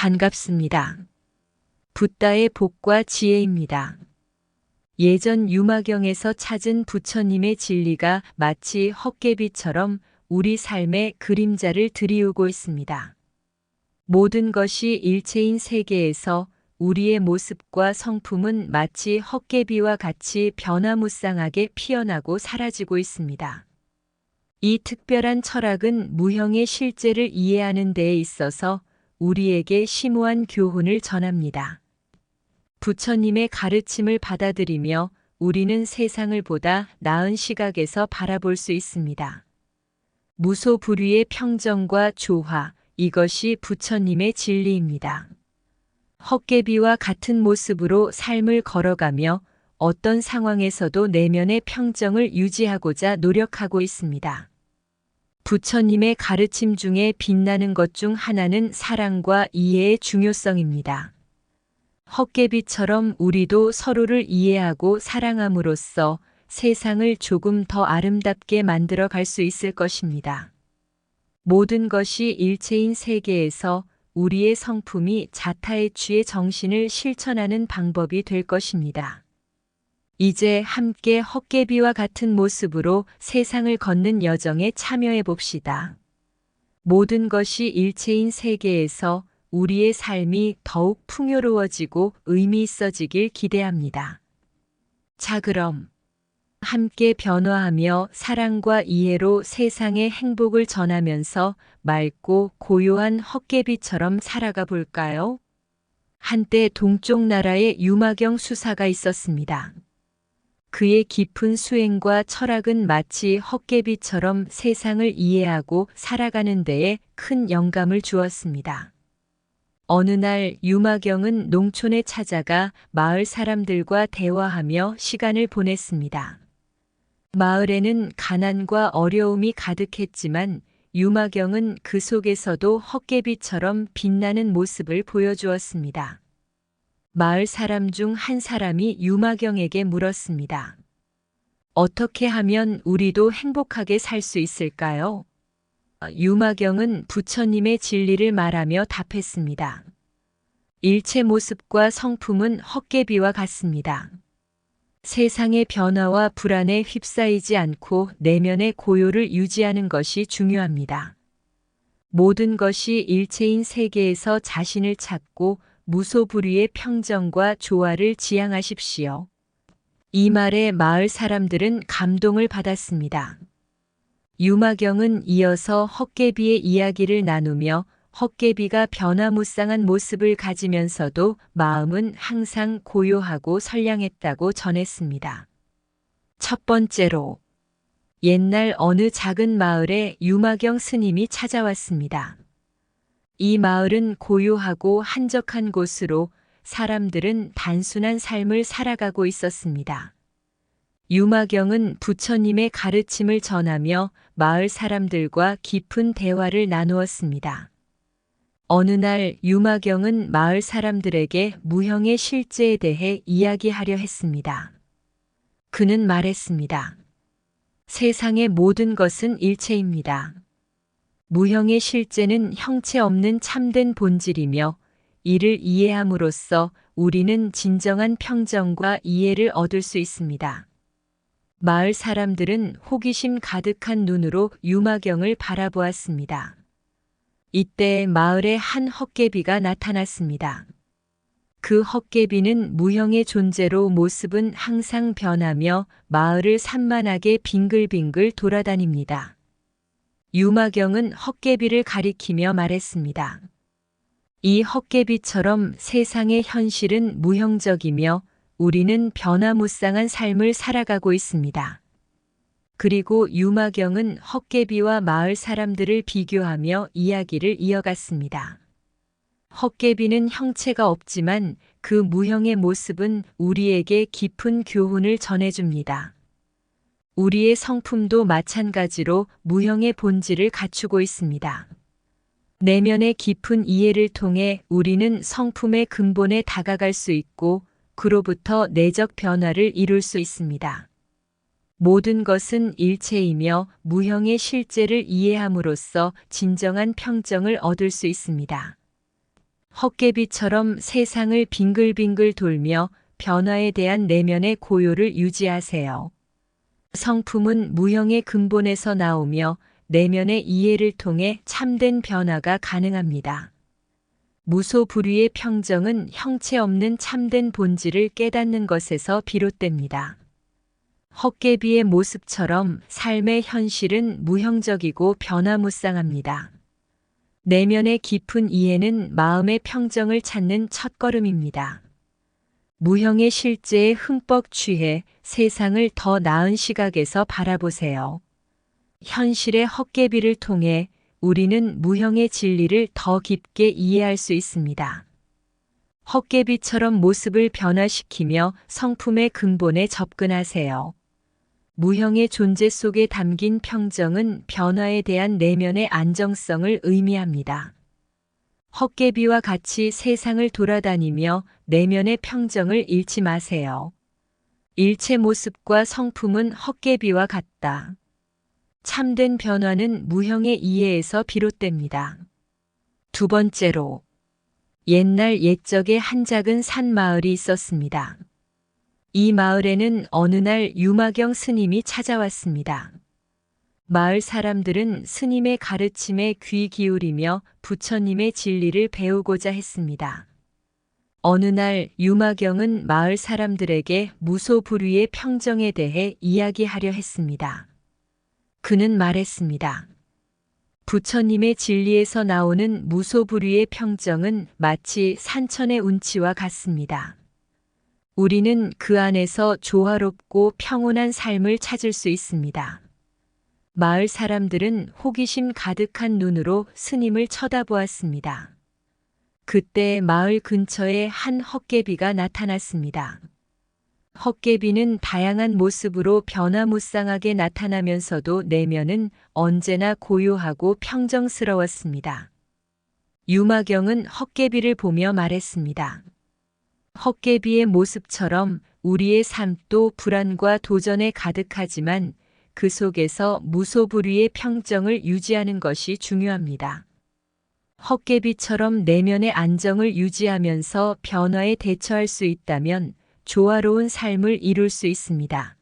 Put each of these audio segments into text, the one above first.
반갑습니다. 붓다의 복과 지혜입니다. 예전 유마경에서 찾은 부처님의 진리가 마치 헛개비처럼 우리 삶에 그림자를 들이우고 있습니다. 모든 것이 일체인 세계에서 우리의 모습과 성품은 마치 헛개비와 같이 변화무쌍하게 피어나고 사라지고 있습니다. 이 특별한 철학은 무형의 실제를 이해하는 데에 있어서 우리에게 심오한 교훈을 전합니다. 부처님의 가르침을 받아들이며 우리는 세상을 보다 나은 시각에서 바라볼 수 있습니다. 무소불위의 평정과 조화, 이것이 부처님의 진리입니다. 헛개비와 같은 모습으로 삶을 걸어가며 어떤 상황에서도 내면의 평정을 유지하고자 노력하고 있습니다. 부처님의 가르침 중에 빛나는 것 중 하나는 사랑과 이해의 중요성입니다. 헛개비처럼 우리도 서로를 이해하고 사랑함으로써 세상을 조금 더 아름답게 만들어 갈 수 있을 것입니다. 모든 것이 일체인 세계에서 우리의 성품이 자타에취의 정신을 실천하는 방법이 될 것입니다. 이제 함께 헛개비와 같은 모습으로 세상을 걷는 여정에 참여해 봅시다. 모든 것이 일체인 세계에서 우리의 삶이 더욱 풍요로워지고 의미 있어지길 기대합니다. 자, 그럼 함께 변화하며 사랑과 이해로 세상의 행복을 전하면서 맑고 고요한 헛개비처럼 살아가 볼까요? 한때 동쪽 나라에 유마경 수사가 있었습니다. 그의 깊은 수행과 철학은 마치 헛개비처럼 세상을 이해하고 살아가는 데에 큰 영감을 주었습니다. 어느 날 유마경은 농촌에 찾아가 마을 사람들과 대화하며 시간을 보냈습니다. 마을에는 가난과 어려움이 가득했지만 유마경은 그 속에서도 헛개비처럼 빛나는 모습을 보여주었습니다. 마을 사람 중 한 사람이 유마경에게 물었습니다. 어떻게 하면 우리도 행복하게 살 수 있을까요? 유마경은 부처님의 진리를 말하며 답했습니다. 일체 모습과 성품은 헛개비와 같습니다. 세상의 변화와 불안에 휩싸이지 않고 내면의 고요를 유지하는 것이 중요합니다. 모든 것이 일체인 세계에서 자신을 찾고 무소불위의 평정과 조화를 지향하십시오. 이 말에 마을 사람들은 감동을 받았습니다. 유마경은 이어서 헛개비의 이야기를 나누며 헛개비가 변화무쌍한 모습을 가지면서도 마음은 항상 고요하고 선량했다고 전했습니다. 첫 번째로, 옛날 어느 작은 마을에 유마경 스님이 찾아왔습니다. 이 마을은 고요하고 한적한 곳으로 사람들은 단순한 삶을 살아가고 있었습니다. 유마경은 부처님의 가르침을 전하며 마을 사람들과 깊은 대화를 나누었습니다. 어느 날 유마경은 마을 사람들에게 무형의 실제에 대해 이야기하려 했습니다. 그는 말했습니다. 세상의 모든 것은 일체입니다. 무형의 실제는 형체 없는 참된 본질이며 이를 이해함으로써 우리는 진정한 평정과 이해를 얻을 수 있습니다. 마을 사람들은 호기심 가득한 눈으로 유마경을 바라보았습니다. 이때 마을에 한 헛개비가 나타났습니다. 그 헛개비는 무형의 존재로 모습은 항상 변하며 마을을 산만하게 빙글빙글 돌아다닙니다. 유마경은 헛개비를 가리키며 말했습니다. 이 헛개비처럼 세상의 현실은 무형적이며 우리는 변화무쌍한 삶을 살아가고 있습니다. 그리고 유마경은 헛개비와 마을 사람들을 비교하며 이야기를 이어갔습니다. 헛개비는 형체가 없지만 그 무형의 모습은 우리에게 깊은 교훈을 전해줍니다. 우리의 성품도 마찬가지로 무형의 본질을 갖추고 있습니다. 내면의 깊은 이해를 통해 우리는 성품의 근본에 다가갈 수 있고 그로부터 내적 변화를 이룰 수 있습니다. 모든 것은 일체이며 무형의 실제를 이해함으로써 진정한 평정을 얻을 수 있습니다. 헛개비처럼 세상을 빙글빙글 돌며 변화에 대한 내면의 고요를 유지하세요. 성품은 무형의 근본에서 나오며 내면의 이해를 통해 참된 변화가 가능합니다. 무소불위의 평정은 형체 없는 참된 본질을 깨닫는 것에서 비롯됩니다. 헛개비의 모습처럼 삶의 현실은 무형적이고 변화무쌍합니다. 내면의 깊은 이해는 마음의 평정을 찾는 첫걸음입니다. 무형의 실제에 흠뻑 취해 세상을 더 나은 시각에서 바라보세요. 현실의 헛개비를 통해 우리는 무형의 진리를 더 깊게 이해할 수 있습니다. 헛개비처럼 모습을 변화시키며 성품의 근본에 접근하세요. 무형의 존재 속에 담긴 평정은 변화에 대한 내면의 안정성을 의미합니다. 헛개비와 같이 세상을 돌아다니며 내면의 평정을 잃지 마세요. 일체 모습과 성품은 헛개비와 같다. 참된 변화는 무형의 이해에서 비롯됩니다. 두 번째로, 옛날 옛적에 한 작은 산 마을이 있었습니다. 이 마을에는 어느 날 유마경 스님이 찾아왔습니다. 마을 사람들은 스님의 가르침에 귀 기울이며 부처님의 진리를 배우고자 했습니다. 어느 날 유마경은 마을 사람들에게 무소불위의 평정에 대해 이야기하려 했습니다. 그는 말했습니다. 부처님의 진리에서 나오는 무소불위의 평정은 마치 산천의 운치와 같습니다. 우리는 그 안에서 조화롭고 평온한 삶을 찾을 수 있습니다. 마을 사람들은 호기심 가득한 눈으로 스님을 쳐다보았습니다. 그때 마을 근처에 한 헛개비가 나타났습니다. 헛개비는 다양한 모습으로 변화무쌍하게 나타나면서도 내면은 언제나 고요하고 평정스러웠습니다. 유마경은 헛개비를 보며 말했습니다. 헛개비의 모습처럼 우리의 삶도 불안과 도전에 가득하지만 그 속에서 무소불위의 평정을 유지하는 것이 중요합니다. 헛개비처럼 내면의 안정을 유지하면서 변화에 대처할 수 있다면 조화로운 삶을 이룰 수 있습니다.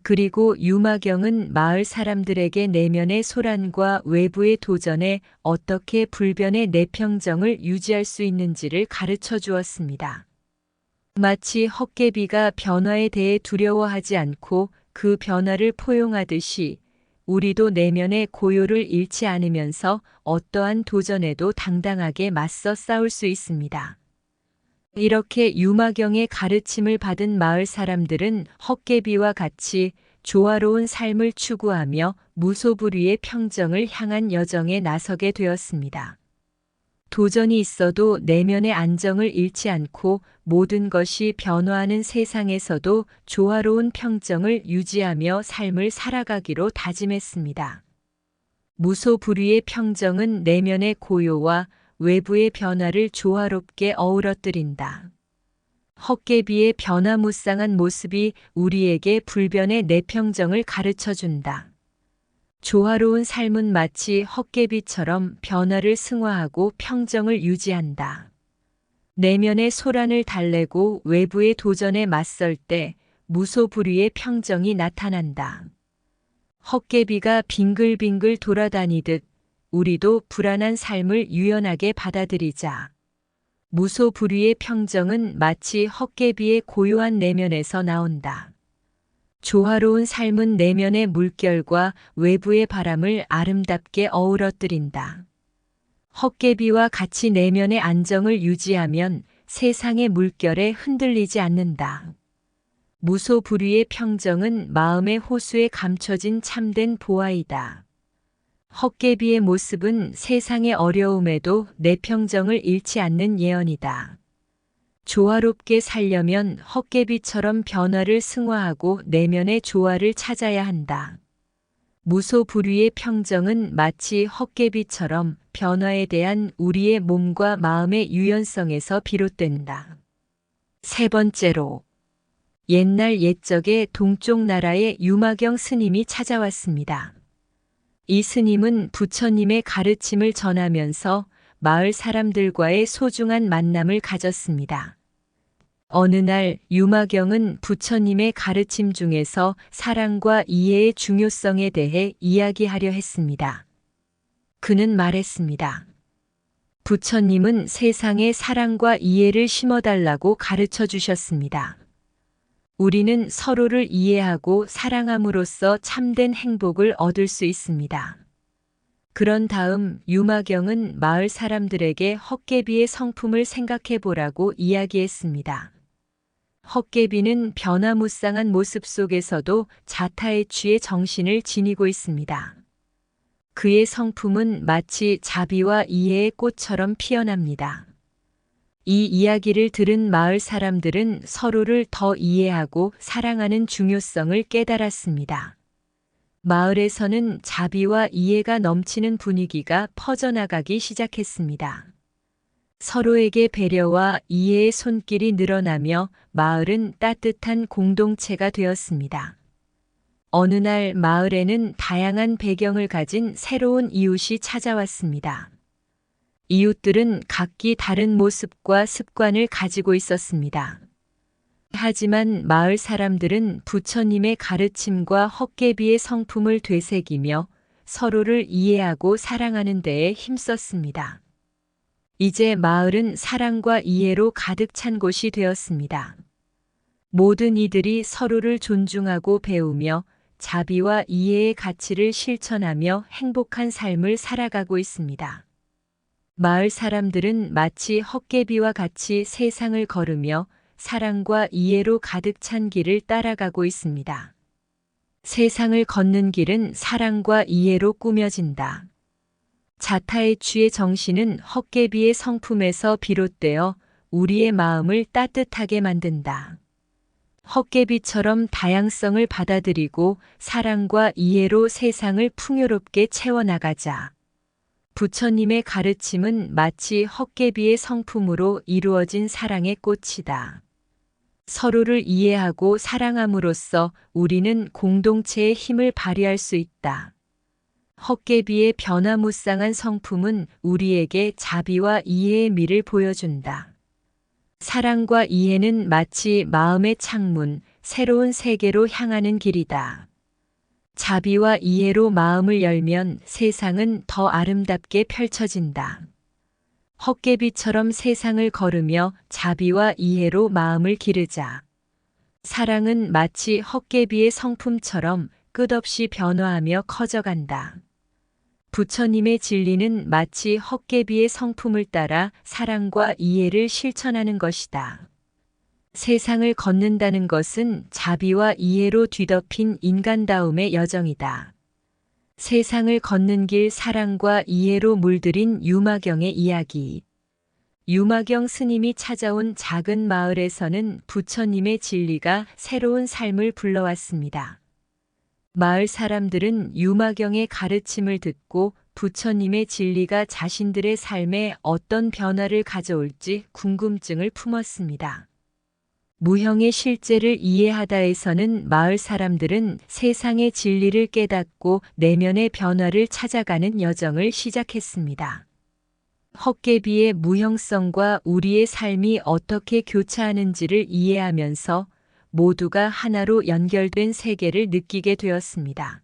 그리고 유마경은 마을 사람들에게 내면의 소란과 외부의 도전에 어떻게 불변의 내평정을 유지할 수 있는지를 가르쳐 주었습니다. 마치 헛개비가 변화에 대해 두려워하지 않고 그 변화를 포용하듯이 우리도 내면의 고요를 잃지 않으면서 어떠한 도전에도 당당하게 맞서 싸울 수 있습니다. 이렇게 유마경의 가르침을 받은 마을 사람들은 헛개비와 같이 조화로운 삶을 추구하며 무소불위의 평정을 향한 여정에 나서게 되었습니다. 도전이 있어도 내면의 안정을 잃지 않고 모든 것이 변화하는 세상에서도 조화로운 평정을 유지하며 삶을 살아가기로 다짐했습니다. 무소불위의 평정은 내면의 고요와 외부의 변화를 조화롭게 어우러뜨린다. 헛개비의 변화무쌍한 모습이 우리에게 불변의 내평정을 가르쳐준다. 조화로운 삶은 마치 헛개비처럼 변화를 승화하고 평정을 유지한다. 내면의 소란을 달래고 외부의 도전에 맞설 때 무소불위의 평정이 나타난다. 헛개비가 빙글빙글 돌아다니듯 우리도 불안한 삶을 유연하게 받아들이자. 무소불위의 평정은 마치 헛개비의 고요한 내면에서 나온다. 조화로운 삶은 내면의 물결과 외부의 바람을 아름답게 어우러뜨린다. 헛개비와 같이 내면의 안정을 유지하면 세상의 물결에 흔들리지 않는다. 무소불위의 평정은 마음의 호수에 감춰진 참된 보화이다. 헛개비의 모습은 세상의 어려움에도 내평정을 잃지 않는 예언이다. 조화롭게 살려면 헛개비처럼 변화를 승화하고 내면의 조화를 찾아야 한다. 무소불위의 평정은 마치 헛개비처럼 변화에 대한 우리의 몸과 마음의 유연성에서 비롯된다. 세 번째로, 옛날 옛적에 동쪽 나라의 유마경 스님이 찾아왔습니다. 이 스님은 부처님의 가르침을 전하면서 마을 사람들과의 소중한 만남을 가졌습니다. 어느 날 유마경은 부처님의 가르침 중에서 사랑과 이해의 중요성에 대해 이야기하려 했습니다. 그는 말했습니다. 부처님은 세상에 사랑과 이해를 심어달라고 가르쳐 주셨습니다. 우리는 서로를 이해하고 사랑함으로써 참된 행복을 얻을 수 있습니다. 그런 다음 유마경은 마을 사람들에게 헛개비의 성품을 생각해 보라고 이야기했습니다. 헛개비는 변화무쌍한 모습 속에서도 자타에취의 정신을 지니고 있습니다. 그의 성품은 마치 자비와 이해의 꽃처럼 피어납니다. 이 이야기를 들은 마을 사람들은 서로를 더 이해하고 사랑하는 중요성을 깨달았습니다. 마을에서는 자비와 이해가 넘치는 분위기가 퍼져나가기 시작했습니다. 서로에게 배려와 이해의 손길이 늘어나며 마을은 따뜻한 공동체가 되었습니다. 어느 날 마을에는 다양한 배경을 가진 새로운 이웃이 찾아왔습니다. 이웃들은 각기 다른 모습과 습관을 가지고 있었습니다. 하지만 마을 사람들은 부처님의 가르침과 헛개비의 성품을 되새기며 서로를 이해하고 사랑하는 데에 힘썼습니다. 이제 마을은 사랑과 이해로 가득 찬 곳이 되었습니다. 모든 이들이 서로를 존중하고 배우며 자비와 이해의 가치를 실천하며 행복한 삶을 살아가고 있습니다. 마을 사람들은 마치 헛개비와 같이 세상을 걸으며 사랑과 이해로 가득 찬 길을 따라가고 있습니다. 세상을 걷는 길은 사랑과 이해로 꾸며진다. 자타에취의 정신은 헛개비의 성품에서 비롯되어 우리의 마음을 따뜻하게 만든다. 헛개비처럼 다양성을 받아들이고 사랑과 이해로 세상을 풍요롭게 채워나가자. 부처님의 가르침은 마치 헛개비의 성품으로 이루어진 사랑의 꽃이다. 서로를 이해하고 사랑함으로써 우리는 공동체의 힘을 발휘할 수 있다. 헛개비의 변화무쌍한 성품은 우리에게 자비와 이해의 미를 보여준다. 사랑과 이해는 마치 마음의 창문, 새로운 세계로 향하는 길이다. 자비와 이해로 마음을 열면 세상은 더 아름답게 펼쳐진다. 헛개비처럼 세상을 걸으며 자비와 이해로 마음을 기르자. 사랑은 마치 헛개비의 성품처럼 끝없이 변화하며 커져간다. 부처님의 진리는 마치 헛개비의 성품을 따라 사랑과 이해를 실천하는 것이다. 세상을 걷는다는 것은 자비와 이해로 뒤덮인 인간다움의 여정이다. 세상을 걷는 길 사랑과 이해로 물들인 유마경의 이야기. 유마경 스님이 찾아온 작은 마을에서는 부처님의 진리가 새로운 삶을 불러왔습니다. 마을 사람들은 유마경의 가르침을 듣고 부처님의 진리가 자신들의 삶에 어떤 변화를 가져올지 궁금증을 품었습니다. 무형의 실제를 이해하다에서는 마을 사람들은 세상의 진리를 깨닫고 내면의 변화를 찾아가는 여정을 시작했습니다. 헛개비의 무형성과 우리의 삶이 어떻게 교차하는지를 이해하면서 모두가 하나로 연결된 세계를 느끼게 되었습니다.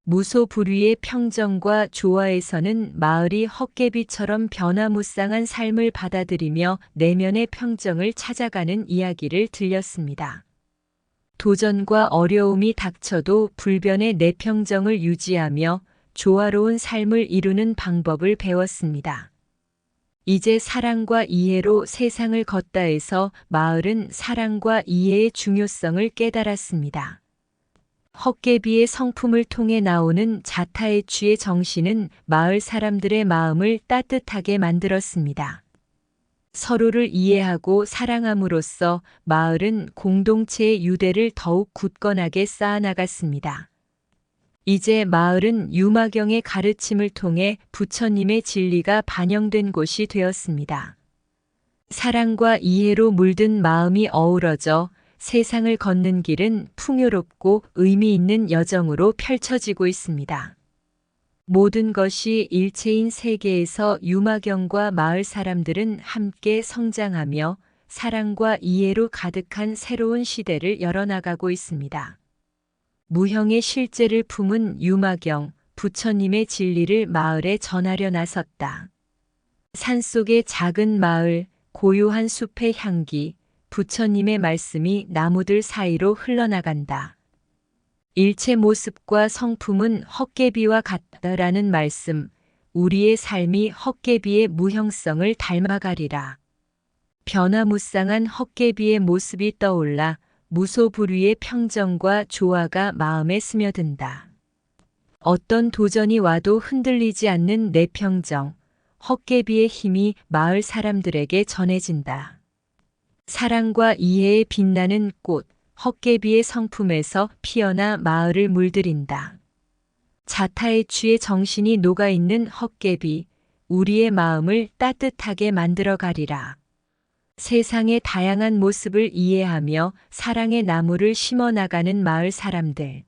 무소불위의 평정과 조화에서는 마을이 헛개비처럼 변화무쌍한 삶을 받아들이며 내면의 평정을 찾아가는 이야기를 들렸습니다. 도전과 어려움이 닥쳐도 불변의 내평정을 유지하며 조화로운 삶을 이루는 방법을 배웠습니다. 이제 사랑과 이해로 세상을 걷다에서 마을은 사랑과 이해의 중요성을 깨달았습니다. 헛개비의 성품을 통해 나오는 자타에취의 정신은 마을 사람들의 마음을 따뜻하게 만들었습니다. 서로를 이해하고 사랑함으로써 마을은 공동체의 유대를 더욱 굳건하게 쌓아나갔습니다. 이제 마을은 유마경의 가르침을 통해 부처님의 진리가 반영된 곳이 되었습니다. 사랑과 이해로 물든 마음이 어우러져 세상을 걷는 길은 풍요롭고 의미 있는 여정으로 펼쳐지고 있습니다. 모든 것이 일체인 세계에서 유마경과 마을 사람들은 함께 성장하며 사랑과 이해로 가득한 새로운 시대를 열어나가고 있습니다. 무형의 실제를 품은 유마경, 부처님의 진리를 마을에 전하려 나섰다. 산속의 작은 마을, 고요한 숲의 향기, 부처님의 말씀이 나무들 사이로 흘러나간다. 일체 모습과 성품은 헛개비와 같다라는 말씀, 우리의 삶이 헛개비의 무형성을 닮아가리라. 변화무쌍한 헛개비의 모습이 떠올라 무소불위의 평정과 조화가 마음에 스며든다. 어떤 도전이 와도 흔들리지 않는 내 평정, 헛개비의 힘이 마을 사람들에게 전해진다. 사랑과 이해에 빛나는 꽃, 헛개비의 성품에서 피어나 마을을 물들인다. 자타에 취해 정신이 녹아있는 헛개비, 우리의 마음을 따뜻하게 만들어 가리라. 세상의 다양한 모습을 이해하며 사랑의 나무를 심어 나가는 마을 사람들.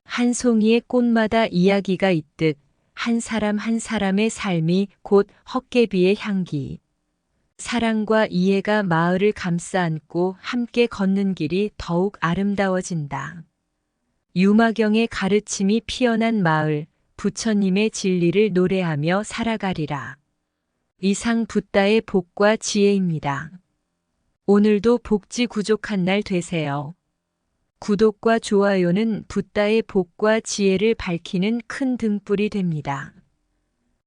한 송이의 꽃마다 이야기가 있듯 한 사람 한 사람의 삶이 곧 헛개비의 향기. 사랑과 이해가 마을을 감싸 안고 함께 걷는 길이 더욱 아름다워진다. 유마경의 가르침이 피어난 마을, 부처님의 진리를 노래하며 살아가리라. 이상 붓다의 복과 지혜입니다. 오늘도 복지 구족한 날 되세요. 구독과 좋아요는 붓다의 복과 지혜를 밝히는 큰 등불이 됩니다.